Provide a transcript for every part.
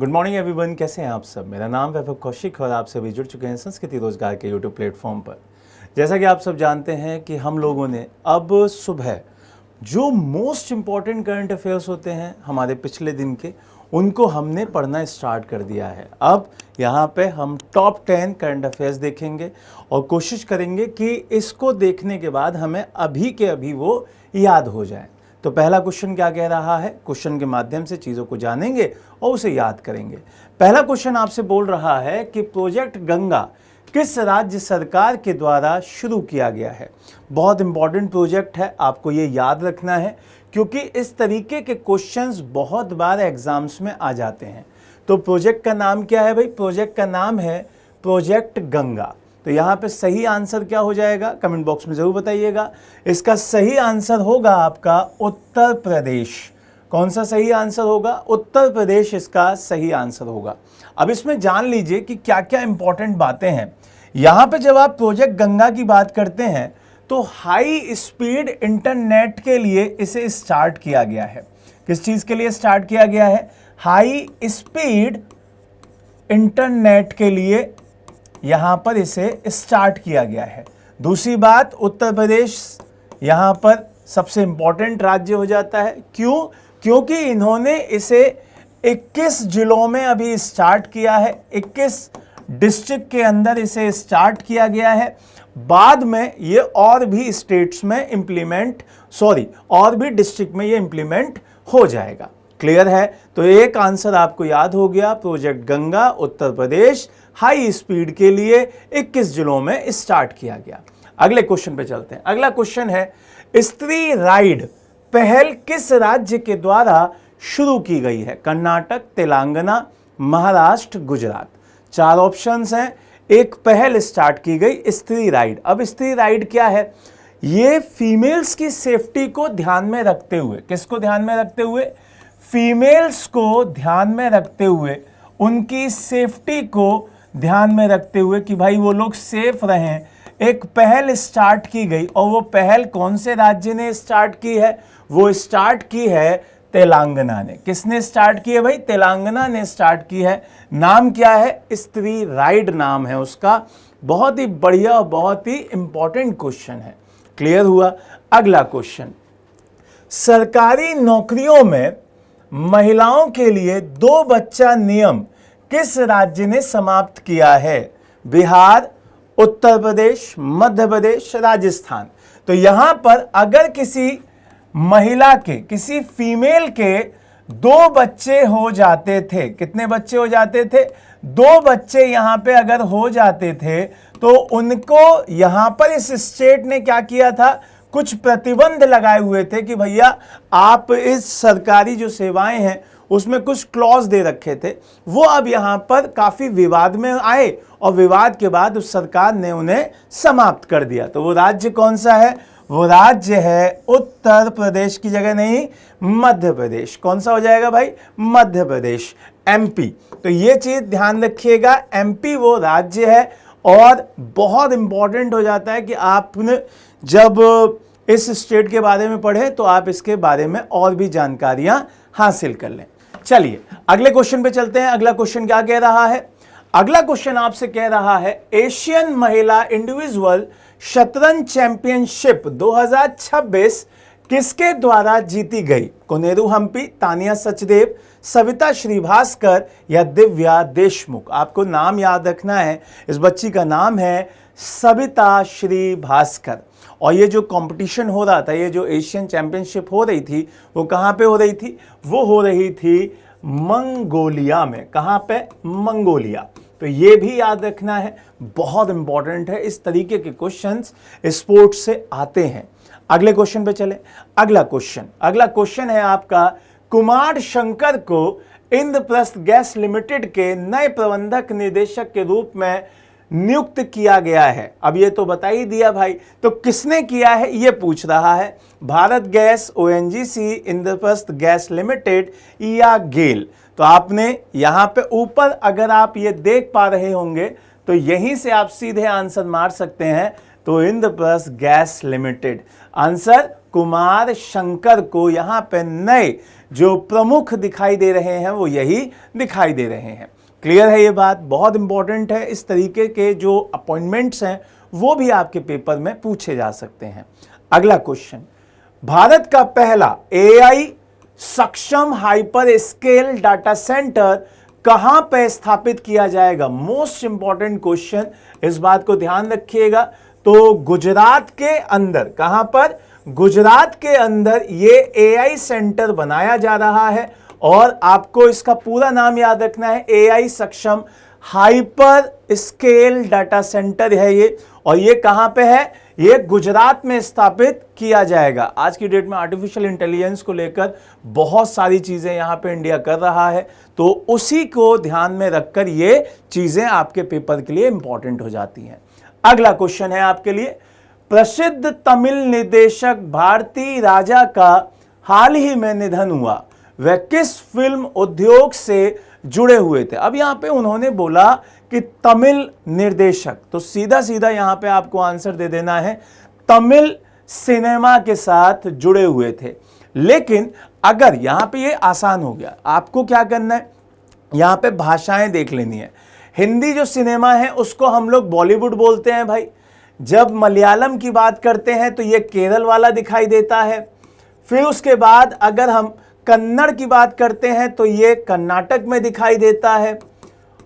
Good morning everyone, कैसे हैं आप सब। मेरा नाम वैभव कौशिक और आप सभी जुड़ चुके हैं संस्कृति रोजगार के यूट्यूब प्लेटफॉर्म पर। जैसा कि आप सब जानते हैं कि हम लोगों ने अब सुबह जो मोस्ट इम्पॉर्टेंट करंट अफेयर्स होते हैं हमारे पिछले दिन के, उनको हमने पढ़ना स्टार्ट कर दिया है। अब यहाँ पे हम टॉप 10 करंट अफेयर्स देखेंगे और कोशिश करेंगे कि इसको देखने के बाद हमें अभी के अभी वो याद हो जाए। तो पहला क्वेश्चन क्या कह रहा है, क्वेश्चन के माध्यम से चीज़ों को जानेंगे और उसे याद करेंगे। पहला क्वेश्चन आपसे बोल रहा है कि प्रोजेक्ट गंगा किस राज्य सरकार के द्वारा शुरू किया गया है। बहुत इंपॉर्टेंट प्रोजेक्ट है, आपको ये याद रखना है क्योंकि इस तरीके के क्वेश्चंस बहुत बार एग्जाम्स में आ जाते हैं। तो प्रोजेक्ट का नाम क्या है भाई? प्रोजेक्ट का नाम है प्रोजेक्ट गंगा। तो यहाँ पे सही आंसर क्या हो जाएगा, कमेंट बॉक्स में जरूर बताइएगा। इसका सही आंसर होगा आपका उत्तर प्रदेश। कौन सा सही आंसर होगा? उत्तर प्रदेश इसका सही आंसर होगा। अब इसमें जान लीजिए कि क्या क्या इंपॉर्टेंट बातें हैं। यहाँ पे जब आप प्रोजेक्ट गंगा की बात करते हैं तो हाई स्पीड इंटरनेट के लिए इसे स्टार्ट किया गया है। किस चीज के लिए स्टार्ट किया गया है? हाई स्पीड इंटरनेट के लिए यहां पर इसे स्टार्ट किया गया है। दूसरी बात, उत्तर प्रदेश यहां पर सबसे इंपॉर्टेंट राज्य हो जाता है। क्यों? क्योंकि इन्होंने इसे 21 जिलों में अभी स्टार्ट किया है। 21 डिस्ट्रिक्ट के अंदर इसे स्टार्ट किया गया है। बाद में ये और भी स्टेट्स में और भी डिस्ट्रिक्ट में ये इंप्लीमेंट हो जाएगा। क्लियर है? तो एक आंसर आपको याद हो गया, project Ganga Uttar Pradesh high speed के लिए 21 जिलों में स्टार्ट किया गया। अगले क्वेश्चन पे चलते हैं। अगला क्वेश्चन है, स्त्री राइड पहल किस राज्य के द्वारा शुरू की गई है? कर्नाटक, तेलंगाना, महाराष्ट्र, गुजरात। 4 ऑप्शंस हैं। एक पहल स्टार्ट की गई स्त्री राइड। अब स्त्री राइड क्या है? ये फीमेल्स की सेफ्टी को ध्यान में रखते हुए, किसको ध्यान में रखते हुए? फीमेल्स को ध्यान में रखते हुए, उनकी सेफ्टी को ध्यान में रखते हुए कि भाई वो लोग सेफ रहें, एक पहल स्टार्ट की गई। और वो पहल कौन से राज्य ने स्टार्ट की है? वो स्टार्ट की है तेलंगाना ने। किसने स्टार्ट की है भाई? तेलंगाना ने स्टार्ट की है। नाम क्या है? स्त्री राइड नाम है उसका। बहुत ही बढ़िया और बहुत ही इंपॉर्टेंट क्वेश्चन है। क्लियर हुआ? अगला क्वेश्चन, सरकारी नौकरियों में महिलाओं के लिए 2 बच्चा नियम किस राज्य ने समाप्त किया है? बिहार, उत्तर प्रदेश, मध्य प्रदेश, राजस्थान। तो यहां पर अगर किसी महिला के, किसी फीमेल के 2 बच्चे हो जाते थे, कितने बच्चे हो जाते थे? 2 बच्चे यहां पे अगर हो जाते थे तो उनको यहां पर इस स्टेट ने क्या किया था? कुछ प्रतिबंध लगाए हुए थे कि भैया आप इस सरकारी जो सेवाएं हैं उसमें कुछ क्लॉज दे रखे थे। वो अब यहां पर काफी विवाद में आए और विवाद के बाद उस सरकार ने उन्हें समाप्त कर दिया। तो वो राज्य कौन सा है? वो राज्य है उत्तर प्रदेश की जगह नहीं, मध्य प्रदेश। कौन सा हो जाएगा भाई? मध्य प्रदेश, एमपी। तो ये चीज ध्यान रखिएगा, एमपी वो राज्य है। और बहुत इंपॉर्टेंट हो जाता है कि आपने जब इस स्टेट के बारे में पढ़े तो आप इसके बारे में और भी जानकारियां हासिल कर लें। चलिए अगले क्वेश्चन पे चलते हैं। अगला क्वेश्चन क्या कह रहा है? अगला क्वेश्चन आपसे कह रहा है, एशियन महिला इंडिविजुअल शतरंज चैंपियनशिप 2026 किसके द्वारा जीती गई? कोनेरू हम्पी, तानिया सचदेव, सविता श्रीभास्कर या दिव्या देशमुख। आपको नाम याद रखना है। इस बच्ची का नाम है सविता श्रीभास्कर। और ये जो कंपटीशन हो रहा था, ये जो एशियन चैंपियनशिप हो रही थी, वो कहाँ पे हो रही थी? वो हो रही थी मंगोलिया में। कहाँ पे? मंगोलिया। तो ये भी याद रखना है, बहुत इंपॉर्टेंट है। इस तरीके के क्वेश्चंस स्पोर्ट्स से आते हैं। अगले क्वेश्चन पे चले। अगला क्वेश्चन है आपका, कुमार शंकर को इंद्रप्रस्थ गैस लिमिटेड के नए प्रबंधक निदेशक के रूप में नियुक्त किया गया है। अब ये तो बता ही दिया भाई, तो किसने किया है ये पूछ रहा है। Bharat gas, ONGC, Indraprastha gas limited या गेल। तो आपने यहां पे ऊपर अगर आप ये देख पा रहे होंगे तो यहीं से आप सीधे आंसर मार सकते हैं। तो Indraprastha gas limited. Answer Kumar Shankar को यहां पे नए जो प्रमुख दिखाई दे रहे हैं वो यही दिखाई दे रहे हैं। क्लियर है ये बात? बहुत इंपॉर्टेंट है। इस तरीके के जो अपॉइंटमेंट्स हैं वो भी आपके पेपर में पूछे जा सकते हैं। अगला क्वेश्चन, भारत का पहला AI सक्षम हाइपर स्केल डाटा सेंटर कहां पे स्थापित किया जाएगा? मोस्ट इंपॉर्टेंट क्वेश्चन, इस बात को ध्यान रखिएगा। तो गुजरात के अंदर, कहां पर? गुजरात के अंदर ये AI सेंटर बनाया जा रहा है और आपको इसका पूरा नाम याद रखना है, AI सक्षम हाइपर स्केल डाटा सेंटर है ये। और ये कहां पे है? ये गुजरात में स्थापित किया जाएगा। आज की डेट में आर्टिफिशियल इंटेलिजेंस को लेकर बहुत सारी चीजें यहां पे इंडिया कर रहा है, तो उसी को ध्यान में रखकर ये चीजें आपके पेपर के लिए इंपॉर्टेंट हो जाती हैं। अगला क्वेश्चन है आपके लिए, प्रसिद्ध तमिल निर्देशक भारती राजा का हाल ही में निधन हुआ, वह किस फिल्म उद्योग से जुड़े हुए थे? अब यहां पे उन्होंने बोला कि तमिल निर्देशक, तो सीधा सीधा यहां पे आपको आंसर दे देना है, तमिल सिनेमा के साथ जुड़े हुए थे। लेकिन अगर यहां पे ये आसान हो गया, आपको क्या करना है, यहां पे भाषाएं देख लेनी है। हिंदी जो सिनेमा है उसको हम लोग बॉलीवुड बोलते हैं भाई। जब मलयालम की बात करते हैं तो ये केरल वाला दिखाई देता है। फिर उसके बाद अगर हम कन्नड़ की बात करते हैं तो ये कर्नाटक में दिखाई देता है।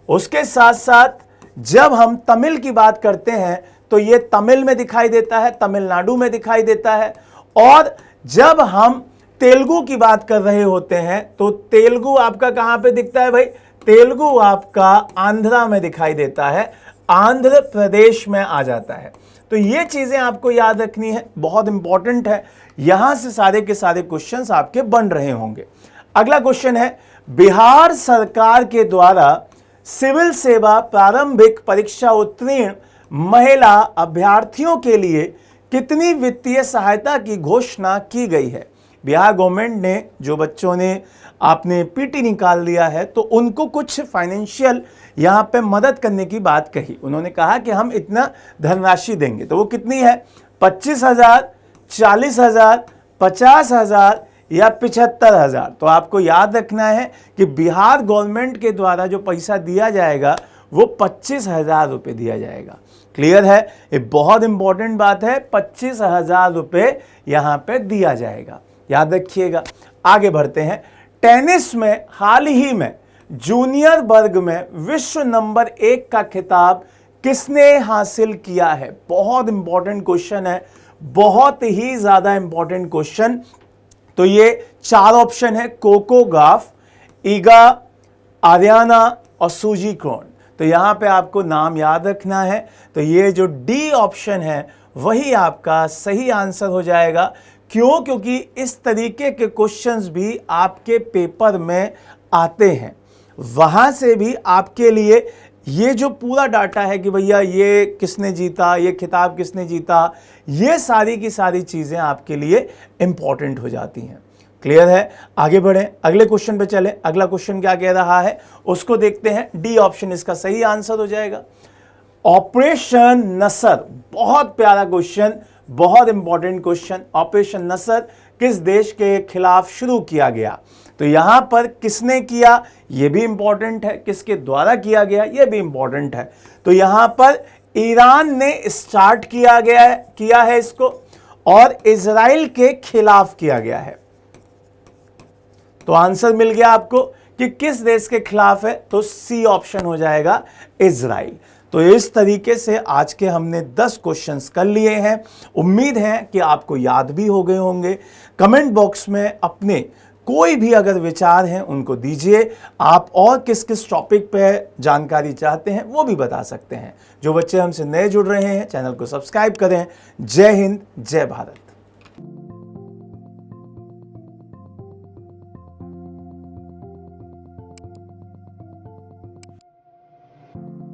उसके साथ साथ जब हम तमिल की बात करते हैं तो ये तमिल में दिखाई देता है, तमिलनाडु में दिखाई देता है। और जब हम तेलुगु की बात कर रहे होते हैं तो तेलुगु आपका कहां पे दिखता है भाई? तेलुगु आपका आंध्रा में दिखाई देता है, आंध्र प्रदेश में आ जाता है। तो ये चीजें आपको याद रखनी है, बहुत इंपॉर्टेंट है। यहां से सारे के सारे क्वेश्चंस आपके बन रहे होंगे। अगला क्वेश्चन है, बिहार सरकार के द्वारा सिविल सेवा प्रारंभिक परीक्षा उत्तीर्ण महिला अभ्यर्थियों के लिए कितनी वित्तीय सहायता की घोषणा की गई है? बिहार गवर्नमेंट ने, जो बच्चों ने आपने पीटी निकाल लिया है, तो उनको कुछ फाइनेंशियल यहां पे मदद करने की बात कही। उन्होंने कहा कि हम इतना धनराशि देंगे, तो वो कितनी है? 25,000, 40,000, 50,000 या 75,000। तो आपको याद रखना है कि बिहार गवर्नमेंट के द्वारा जो पैसा दिया जाएगा वो 25,000 रुपये दिया जाएगा। क्लियर है? ये बहुत इंपॉर्टेंट बात है, 25,000 रुपये यहां पे दिया जाएगा, याद रखिएगा। आगे बढ़ते हैं। टेनिस में हाल ही में जूनियर वर्ग में विश्व नंबर 1 का खिताब किसने हासिल किया है? बहुत इंपॉर्टेंट क्वेश्चन है, बहुत ही ज्यादा इंपॉर्टेंट क्वेश्चन। तो ये 4 ऑप्शन है, कोको गाफ, ईगा, आर्याना और सूजी क्रोन। तो यहां पे आपको नाम याद रखना है। तो ये जो डी ऑप्शन है वही आपका सही आंसर हो जाएगा। क्यों? क्योंकि इस तरीके के क्वेश्चंस भी आपके पेपर में आते हैं, वहां से भी आपके लिए ये जो पूरा डाटा है कि भैया ये किसने जीता, ये खिताब किसने जीता, ये सारी की सारी चीजें आपके लिए इंपॉर्टेंट हो जाती हैं। क्लियर है? आगे बढ़ें, अगले क्वेश्चन पे चलें। अगला क्वेश्चन क्या कह रहा है उसको देखते हैं। डी ऑप्शन इसका सही आंसर हो जाएगा। ऑपरेशन नसर, बहुत प्यारा क्वेश्चन, बहुत इंपॉर्टेंट क्वेश्चन। ऑपरेशन नसर किस देश के खिलाफ शुरू किया गया? तो यहां पर किसने किया यह भी इंपॉर्टेंट है, किसके द्वारा किया गया यह भी इंपॉर्टेंट है। तो यहां पर ईरान ने स्टार्ट किया है इसको, और इजराइल के खिलाफ किया गया है। तो आंसर मिल गया आपको कि किस देश के खिलाफ है, तो सी ऑप्शन हो जाएगा, इजराइल। तो इस तरीके से आज के हमने 10 क्वेश्चंस कर लिए हैं। उम्मीद है कि आपको याद भी हो गए होंगे। कमेंट बॉक्स में अपने कोई भी अगर विचार हैं उनको दीजिए। आप और किस किस टॉपिक पे जानकारी चाहते हैं वो भी बता सकते हैं। जो बच्चे हमसे नए जुड़ रहे हैं चैनल को सब्सक्राइब करें। जय हिंद, जय भारत।